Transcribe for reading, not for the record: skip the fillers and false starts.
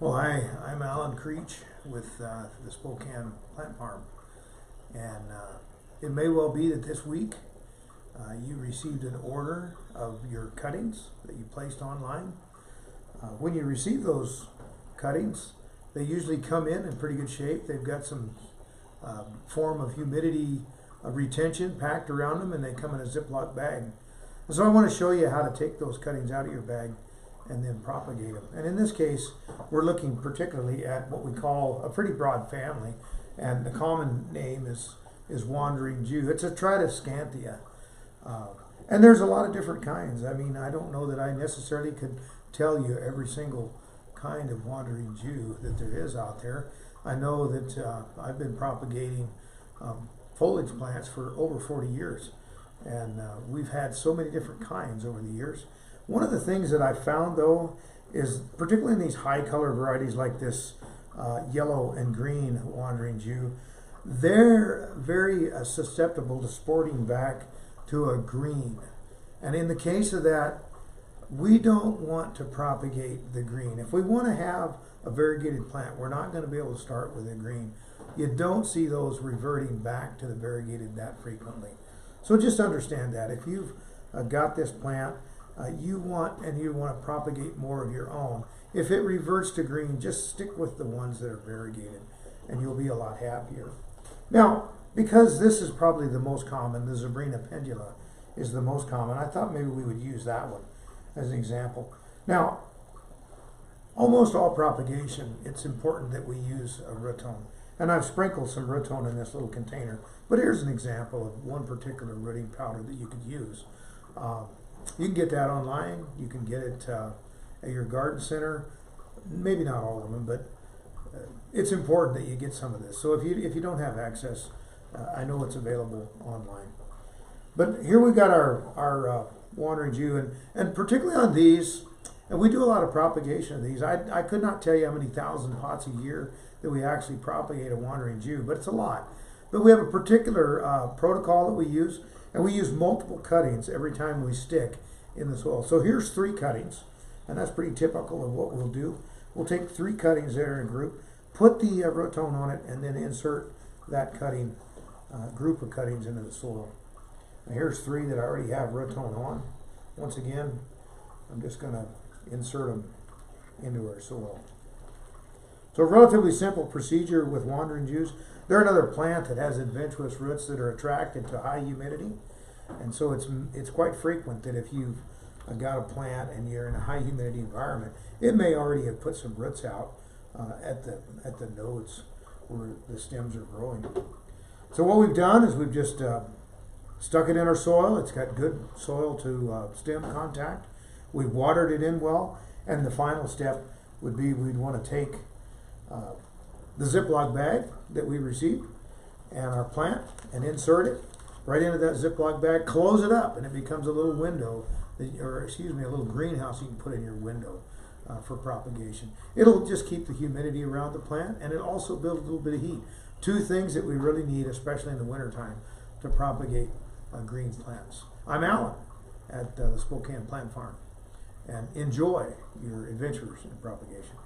Well, hi, I'm Alan Creech with the Spokane Plant Farm, and it may well be that this week you received an order of your cuttings that you placed online. When you receive those cuttings, they usually come in pretty good shape. They've got some form of humidity retention packed around them, and they come in a Ziploc bag. And so I want to show you how to take those cuttings out of your bag and then propagate them. And in this case, we're looking particularly at what we call a pretty broad family, and the common name is wandering Jew. It's a Tradescantia. And there's a lot of different kinds. I mean, I don't know that I necessarily could tell you every single kind of wandering Jew that there is out there. I know that I've been propagating foliage plants for over 40 years, and we've had so many different kinds over the years. One of the things that I found, though, is particularly in these high color varieties like this yellow and green wandering Jew, they're very susceptible to sporting back to a green. And in the case of that, we don't want to propagate the green. If we want to have a variegated plant, we're not going to be able to start with a green. You don't see those reverting back to the variegated that frequently. So just understand that. If you've got this plant, you want to propagate more of your own. If it reverts to green, just stick with the ones that are variegated, and you'll be a lot happier. Now, because this is probably the most common, the Zebrina pendula is the most common, I thought maybe we would use that one as an example. Now, almost all propagation, it's important that we use a rootone. And I've sprinkled some rootone in this little container, but here's an example of one particular rooting powder that you could use. You can get that online. You can get it at your garden center. Maybe not all of them, but it's important that you get some of this. So if you don't have access, I know it's available online. But here we've got our wandering Jew, and particularly on these, and we do a lot of propagation of these. I could not tell you how many thousand pots a year that we actually propagate a wandering Jew, but it's a lot. But we have a particular protocol that we use, and we use multiple cuttings every time we stick in the soil. So here's 3 cuttings, and that's pretty typical of what we'll do. We'll take 3 cuttings that are in a group, put the rootone on it, and then insert that cutting, group of cuttings into the soil. Now here's 3 that I already have rootone on. Once again, I'm just going to insert them into our soil. So a relatively simple procedure with wandering Jews. They're another plant that has adventurous roots that are attracted to high humidity, and so it's quite frequent that if you've got a plant and you're in a high humidity environment, it may already have put some roots out at the nodes where the stems are growing. So what we've done is we've just stuck it in our soil. It's got good soil to stem contact. We've watered it in well, and the final step would be we'd want to take the Ziploc bag that we received and our plant and insert it right into that Ziploc bag, close it up, and it becomes a little window, or excuse me, a little greenhouse you can put in your window for propagation. It'll just keep the humidity around the plant, and it also builds a little bit of heat. 2 things that we really need, especially in the wintertime, to propagate green plants. I'm Alan at the Spokane Plant Farm, and enjoy your adventures in propagation.